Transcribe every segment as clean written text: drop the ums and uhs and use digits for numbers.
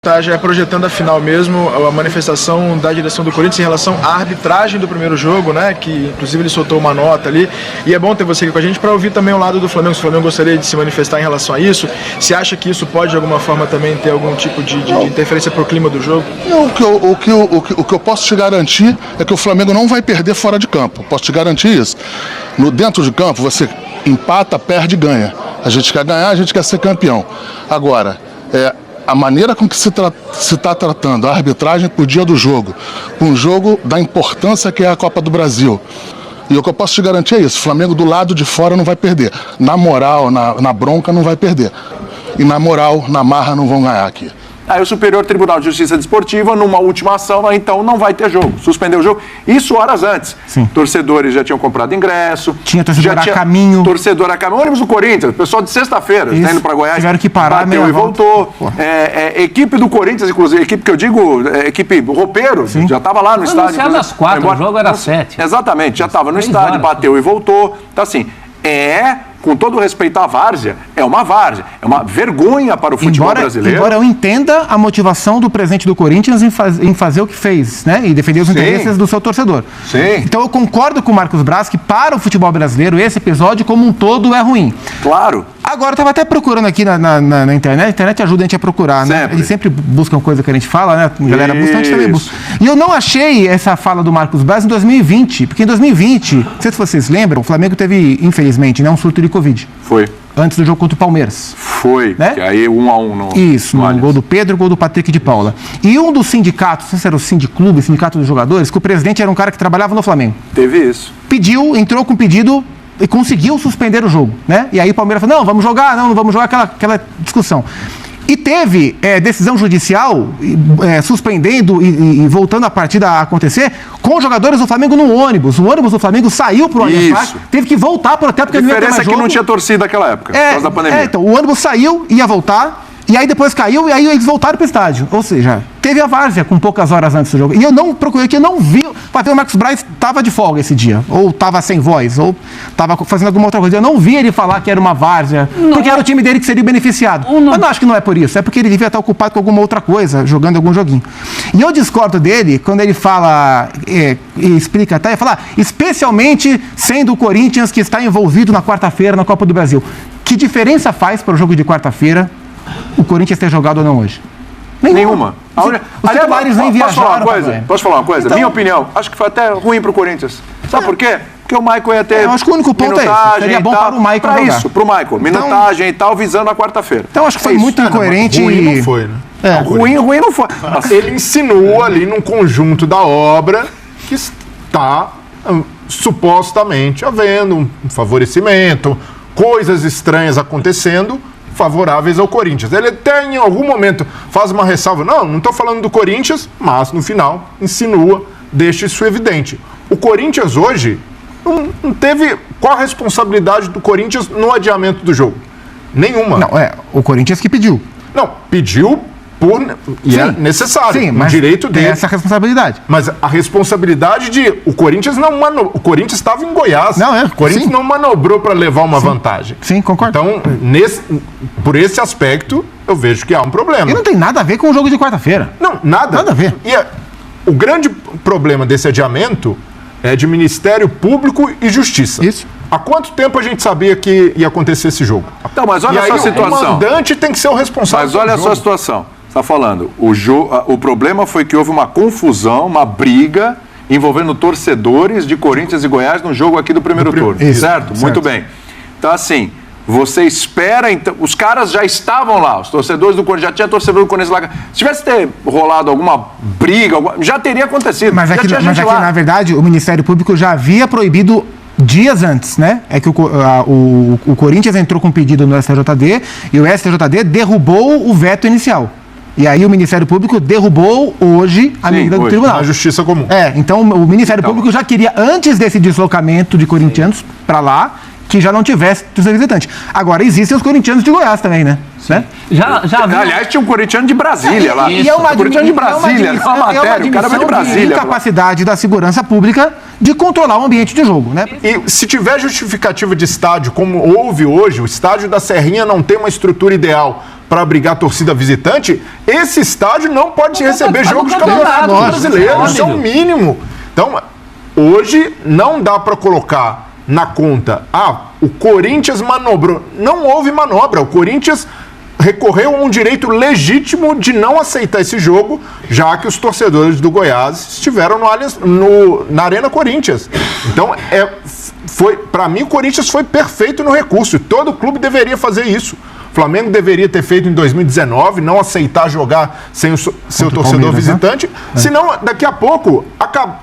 Tá já projetando a final mesmo, a manifestação da direção do Corinthians em relação à arbitragem do primeiro jogo, né? Que inclusive ele soltou uma nota ali. E é bom ter você aqui com a gente para ouvir também o lado do Flamengo. Se o Flamengo gostaria de se manifestar em relação a isso, se acha que isso pode de alguma forma também ter algum tipo de interferência pro clima do jogo? Não, o que eu posso te garantir é que o Flamengo não vai perder fora de campo. Posso te garantir isso. Dentro de campo, você empata, perde e ganha. A gente quer ganhar, a gente quer ser campeão. Agora, a maneira com que se está tratando a arbitragem por dia do jogo, um jogo da importância que é a Copa do Brasil. E o que eu posso te garantir é isso, o Flamengo do lado de fora não vai perder. Na moral, na bronca não vai perder. E na moral, na marra não vão ganhar aqui. Aí o Superior Tribunal de Justiça Desportiva, numa última ação, então não vai ter jogo, suspendeu o jogo. Isso horas antes. Sim. Torcedores já tinham comprado ingresso. Tinha torcedor a caminho. Torcedor a caminho. Ônibus do Corinthians, pessoal de sexta-feira, está indo para Goiás. Tiveram que parar, bateu e voltou. Equipe do Corinthians, inclusive, equipe que eu digo, equipe roupeiro, Sim. já estava lá no estádio. Anunciado às 4, o jogo era 7. Exatamente, já estava no estádio, bateu e voltou. Então, assim, com todo respeito à várzea, é uma várzea. É uma vergonha para o futebol brasileiro. Embora eu entenda a motivação do presidente do Corinthians em fazer o que fez, né? E defender os interesses do seu torcedor. Sim. Então eu concordo com o Marcos Braz que para o futebol brasileiro esse episódio como um todo é ruim. Claro. Agora, eu estava até procurando aqui na internet. A internet ajuda a gente a procurar, né? Sempre. Eles sempre buscam coisa que a gente fala, né? A galera busca, a gente também busca. E eu não achei essa fala do Marcos Braz em 2020, porque em 2020, não sei se vocês lembram, o Flamengo teve, infelizmente, né, um surto de Covid. Foi. Antes do jogo contra o Palmeiras. Foi, né? Que aí 1-1 no... Isso, no gol do Pedro e gol do Patrick de Paula. E um dos sindicatos, não sei se era o Sindiclube, Sindicato dos Jogadores, que o presidente era um cara que trabalhava no Flamengo. Teve isso. Entrou com pedido e conseguiu suspender o jogo, né? E aí o Palmeiras falou, não vamos jogar, aquela discussão. E teve decisão judicial suspendendo e voltando a partida a acontecer com os jogadores do Flamengo no ônibus. O ônibus do Flamengo saiu pro Allianz Parque, teve que voltar pro hotel porque não ia ter mais jogo. A diferença é que não tinha torcida naquela época, por causa da pandemia. Então, o ônibus saiu, ia voltar, e aí depois caiu, e aí eles voltaram pro estádio. Ou seja, teve a várzea com poucas horas antes do jogo. E eu não procurei aqui, eu não vi. O Marcos Braz estava de folga esse dia, ou estava sem voz, ou estava fazendo alguma outra coisa. Eu não vi ele falar que era uma várzea, porque era o time dele que seria beneficiado. Mas não acho que não é por isso, é porque ele devia estar ocupado com alguma outra coisa, jogando algum joguinho. E eu discordo dele quando ele fala, e explica até, especialmente sendo o Corinthians que está envolvido na quarta-feira na Copa do Brasil. Que diferença faz para o jogo de quarta-feira o Corinthians ter jogado ou não hoje? Nenhuma. Os titulares nem viajaram. Posso falar uma coisa? Então, minha opinião, acho que foi até ruim pro Corinthians. Sabe por quê? Porque o Michael ia ter. Eu acho que o único ponto é esse. Seria bom para o Michael jogar. Isso, pro Michael. Minutagem e tal, visando a quarta-feira. Então acho que foi muito incoerente. Ruim não foi, né? Ruim não foi. Ele insinuou ali num conjunto da obra que está supostamente havendo um favorecimento, coisas estranhas acontecendo, favoráveis ao Corinthians. Ele até em algum momento faz uma ressalva, não estou falando do Corinthians, mas no final insinua, deixa isso evidente. O Corinthians hoje não teve... Qual a responsabilidade do Corinthians no adiamento do jogo? Nenhuma. Não, o Corinthians que pediu. Não, pediu e é necessário, sim, mas direito dele. Tem essa responsabilidade. Mas a responsabilidade de... O Corinthians o Corinthians estava em Goiás. O Corinthians não manobrou para levar uma vantagem. Sim, concordo. Então, por esse aspecto, eu vejo que há um problema. E não tem nada a ver com o jogo de quarta-feira. Não, nada. Nada a ver. E o grande problema desse adiamento é de Ministério Público e Justiça. Isso. Há quanto tempo a gente sabia que ia acontecer esse jogo? Então, mas olha e só aí, a situação. O mandante tem que ser o responsável. Mas olha só a situação. Você está falando, o problema foi que houve uma confusão, uma briga envolvendo torcedores de Corinthians e Goiás no jogo aqui do primeiro turno. Certo? Muito bem. Então, assim, você espera... Então, os caras já estavam lá, os torcedores do Corinthians, já tinha torcedor do Corinthians lá. Se tivesse rolado alguma briga, já teria acontecido. Mas aqui, na verdade, o Ministério Público já havia proibido dias antes, né? É que o Corinthians entrou com um pedido no STJD e o STJD derrubou o veto inicial. E aí o Ministério Público derrubou hoje a medida do tribunal. Na Justiça Comum. Então o Ministério Público já queria, antes desse deslocamento de corintianos para lá, que já não tivesse torcida visitante. Agora, existem os corintianos de Goiás também, né? Aliás, tinha um corintiano de Brasília lá. E é uma corintiano de Brasília, na matéria, o cara vai de Brasília. Incapacidade da segurança pública de controlar o ambiente de jogo, né? E se tiver justificativa de estádio, como houve hoje, o estádio da Serrinha não tem uma estrutura ideal para abrigar a torcida visitante, esse estádio não pode receber jogo de campeonato brasileiro. Isso é o mínimo. Então, hoje não dá para colocar na conta, o Corinthians manobrou. Não houve manobra. O Corinthians recorreu a um direito legítimo de não aceitar esse jogo, já que os torcedores do Goiás estiveram na Arena Corinthians. Então, para mim, o Corinthians foi perfeito no recurso. Todo clube deveria fazer isso. O Flamengo deveria ter feito em 2019, não aceitar jogar sem o seu torcedor visitante, senão daqui a pouco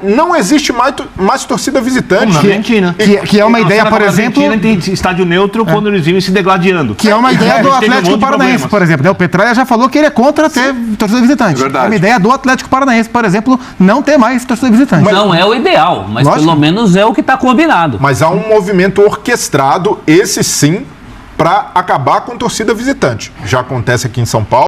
não existe mais torcida visitante. Na Argentina. Que é uma ideia, por exemplo... Na Argentina tem estádio neutro quando eles vivem se degladiando. Que é uma ideia do Atlético Paranaense, por exemplo. O Petralha já falou que ele é contra ter torcida visitante. Verdade. É uma ideia do Atlético Paranaense, por exemplo, não ter mais torcida visitante. Não é o ideal, mas pelo menos é o que está combinado. Mas há um movimento orquestrado, esse sim, para acabar com torcida visitante. Já acontece aqui em São Paulo.